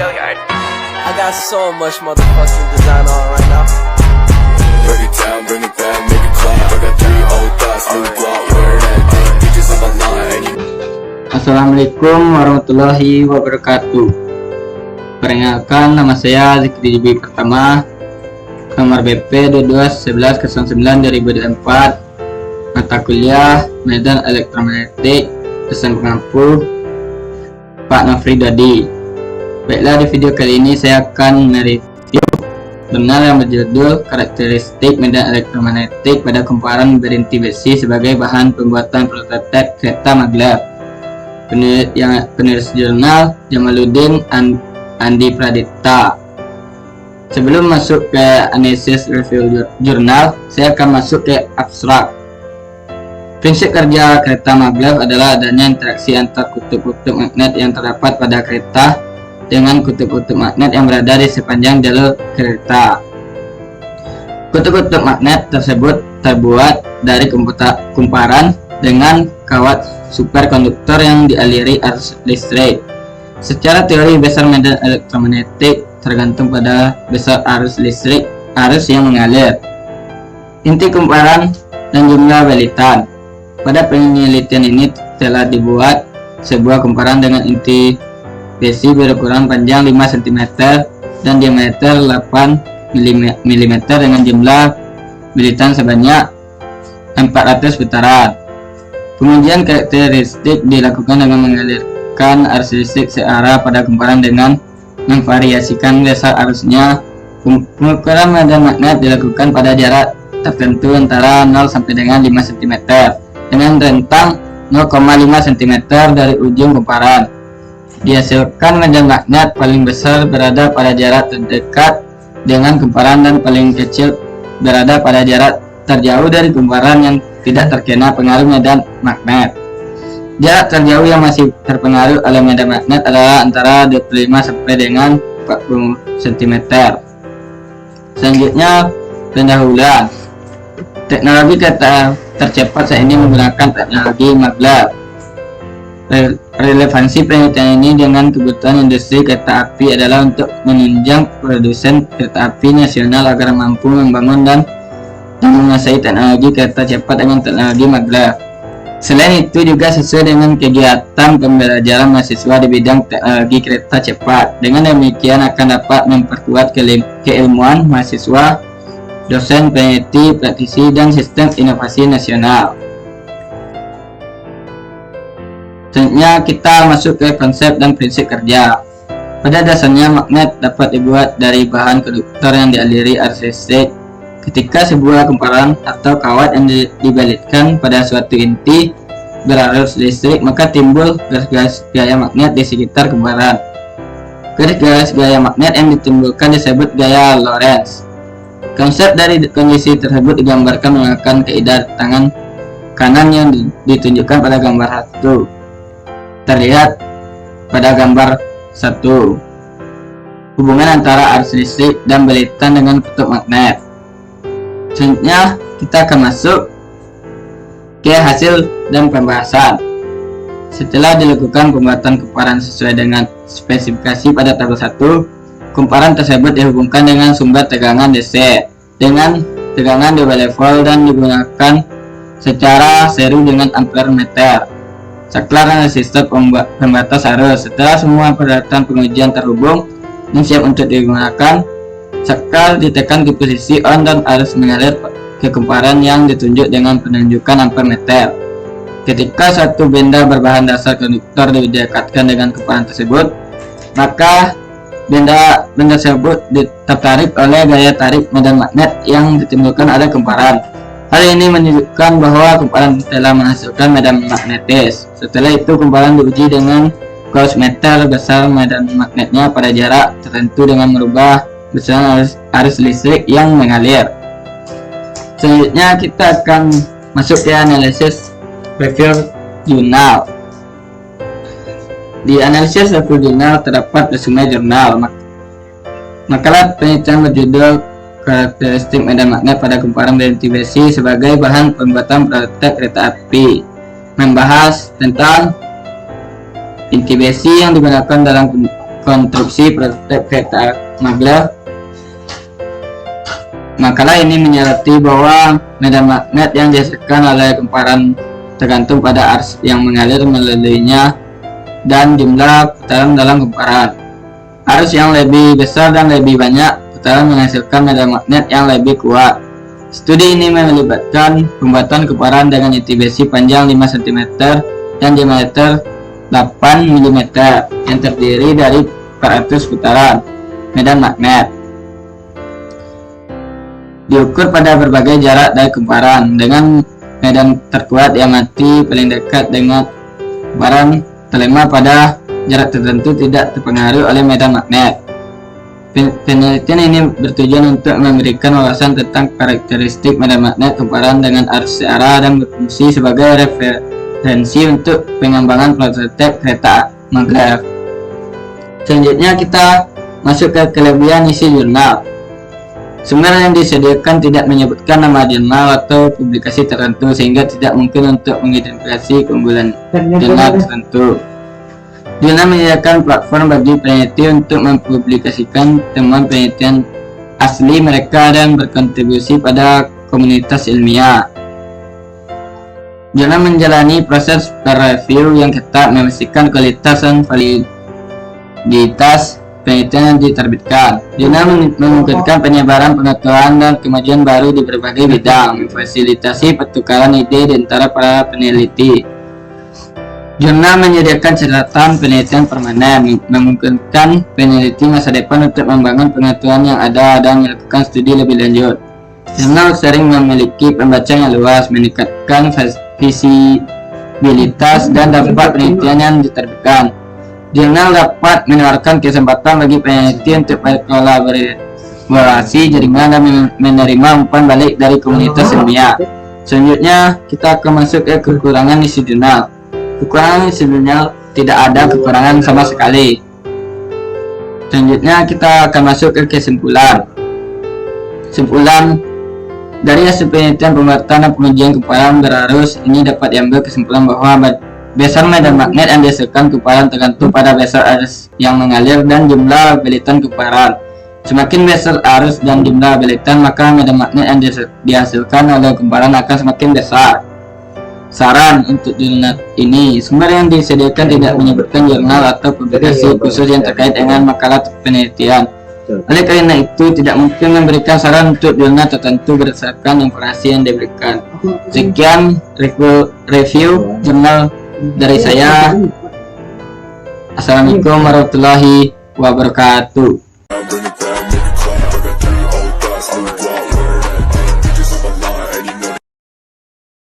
I got so much motherfucking design on right now. Bring it down, bring it back, make it clap. I got 3 old thoughts, new block, where that thing, bitches on my line. Assalamualaikum warahmatullahi wabarakatuh. Perkenalkan, nama saya Zikri Jibi Pertama, nomor BP 221109/2004, mata kuliah Medan Elektromagnetik, dosen pengampu Pak Nofri Dadi. Baiklah, di video kali ini saya akan mereview jurnal yang berjudul Karakteristik Medan Elektromagnetik pada Kumparan Berinti Besi sebagai bahan pembuatan prototipe kereta maglev. Penulis jurnal Jamaluddin Andi Pradipta. Sebelum masuk ke analisis review jurnal, saya akan masuk ke abstrak. Prinsip kerja kereta maglev adalah adanya interaksi antar kutub-kutub magnet yang terdapat pada kereta dengan kutub-kutub magnet yang berada di sepanjang jalur kereta. Kutub-kutub magnet tersebut terbuat dari kumparan dengan kawat superkonduktor yang dialiri arus listrik. Secara teori, besar medan elektromagnetik tergantung pada besar arus listrik arus yang mengalir, inti kumparan, dan jumlah belitan. Pada penelitian ini telah dibuat sebuah kumparan dengan inti besi berukuran panjang 5 cm dan diameter 8 mm dengan jumlah bilitan sebanyak 400 putaran. Pengujian karakteristik dilakukan dengan mengalirkan arus listrik searah pada kumparan dengan memvariasikan besar arusnya. Pengukuran medan magnet dilakukan pada jarak tertentu antara 0 sampai dengan 5 cm dengan rentang 0,5 cm dari ujung kumparan. Dihasilkan medan magnet paling besar berada pada jarak terdekat dengan kumparan dan paling kecil berada pada jarak terjauh dari kumparan yang tidak terkena pengaruh medan magnet. Jarak terjauh yang masih terpengaruh oleh medan magnet adalah antara 25 sampai dengan 40 cm. Selanjutnya, pendahuluan. Teknologi kereta tercepat saat ini menggunakan teknologi maglev. Relevansi penelitian ini dengan kebutuhan industri kereta api adalah untuk menunjang produsen kereta api nasional agar mampu membangun dan menguasai teknologi kereta cepat dengan teknologi maglev. Selain itu juga sesuai dengan kegiatan pembelajaran mahasiswa di bidang teknologi kereta cepat. Dengan demikian akan dapat memperkuat keilmuan mahasiswa, dosen, peneliti, praktisi, dan sistem inovasi nasional. Selanjutnya kita masuk ke konsep dan prinsip kerja. Pada dasarnya magnet dapat dibuat dari bahan konduktor yang dialiri arus listrik. Ketika sebuah kumparan atau kawat yang dibalitkan pada suatu inti berarus listrik, maka timbul garis-garis gaya magnet di sekitar kumparan. Garis-garis gaya magnet yang ditimbulkan disebut gaya Lorentz. Konsep dari kondisi tersebut digambarkan menggunakan kaidah tangan kanan yang ditunjukkan pada gambar 1. Terlihat pada gambar 1 hubungan antara arus listrik dan belitan dengan kutub magnet. Selanjutnya kita akan masuk ke hasil dan pembahasan. Setelah dilakukan pembuatan kumparan sesuai dengan spesifikasi pada tabel 1, kumparan tersebut dihubungkan dengan sumber tegangan DC dengan tegangan 2 level dan digunakan secara seri dengan ampere meter, saklar, dan resistor pembatas arus. Setelah semua peralatan pengujian terhubung dan siap untuk digunakan, saklar ditekan ke posisi on dan arus mengalir ke kumparan yang ditunjuk dengan penunjukan ampere meter. Ketika satu benda berbahan dasar konduktor didekatkan dengan kumparan tersebut, maka benda tersebut tertarik oleh gaya tarik medan magnet yang ditimbulkan oleh kumparan. Hal ini menunjukkan bahwa kumparan telah menghasilkan medan magnetis. Setelah itu, kumparan diuji dengan gauss meter besar medan magnetnya pada jarak tertentu dengan merubah besaran arus listrik yang mengalir. Selanjutnya kita akan masuk ke analisis review jurnal. Di analisis review jurnal terdapat resume jurnal. Makalah penelitian berjudul Karakteristik medan magnet pada kumparan berinti besi sebagai bahan pembuatan prototipe kereta api, membahas tentang inti besi yang digunakan dalam konstruksi prototipe kereta maglev. Makalah ini menyoroti bahwa medan magnet yang dihasilkan oleh kumparan tergantung pada arus yang mengalir melaluinya dan jumlah putaran dalam kumparan. Arus yang lebih besar dan lebih banyak putaran menghasilkan medan magnet yang lebih kuat. Studi ini melibatkan pembuatan kumparan dengan inti besi panjang 5 cm dan diameter 8 mm yang terdiri dari 400 putaran medan magnet. Diukur pada berbagai jarak dari kumparan dengan medan terkuat yang mati paling dekat dengan kumparan terlema pada jarak tertentu tidak terpengaruh oleh medan magnet. Penelitian ini bertujuan untuk memberikan wawasan tentang karakteristik medan magnet kumparan dengan arus searah dan berfungsi sebagai referensi untuk pengembangan prototipe kereta maglev. Selanjutnya kita masuk ke kelebihan isi jurnal. Sumber yang disediakan tidak menyebutkan nama jurnal atau publikasi tertentu sehingga tidak mungkin untuk mengidentifikasi keunggulan jurnal tertentu. Jurnal menyediakan platform bagi peneliti untuk mempublikasikan temuan penelitian asli mereka dan berkontribusi pada komunitas ilmiah. Jurnal menjalani proses peer review yang ketat memastikan kualitas dan validitas penelitian yang diterbitkan. Jurnal memungkinkan penyebaran pengetahuan dan kemajuan baru di berbagai bidang, memfasilitasi pertukaran ide di antara para peneliti. Jurnal menyediakan catatan penelitian permanen, memungkinkan peneliti masa depan untuk membangun pengetahuan yang ada dan melakukan studi lebih lanjut. Jurnal sering memiliki pembaca yang luas, meningkatkan visibilitas dan dampak penelitian yang diterbitkan. Jurnal dapat menawarkan kesempatan bagi peneliti untuk berkolaborasi jaringan dan menerima umpan balik dari komunitas ilmiah. Selanjutnya kita akan masuk ke kekurangan isi jurnal. Kekurangan isi jurnal tidak ada kekurangan sama sekali. Selanjutnya kita akan masuk ke kesimpulan. Kesimpulan dari hasil penelitian pembuatan dan pengujian kumparan berarus ini dapat diambil kesimpulan bahwa besar medan magnet yang dihasilkan kumparan tergantung pada besar arus yang mengalir dan jumlah belitan kumparan. Semakin besar arus dan jumlah belitan, maka medan magnet yang dihasilkan oleh kumparan akan semakin besar. Saran untuk jurnal ini, sumber yang disediakan tidak menyebutkan jurnal atau publikasi khusus yang terkait dengan makalah penelitian. Oleh karena itu, tidak mungkin memberikan saran untuk jurnal tertentu berdasarkan informasi yang diberikan. Sekian review jurnal dari saya. Assalamualaikum warahmatullahi wabarakatuh.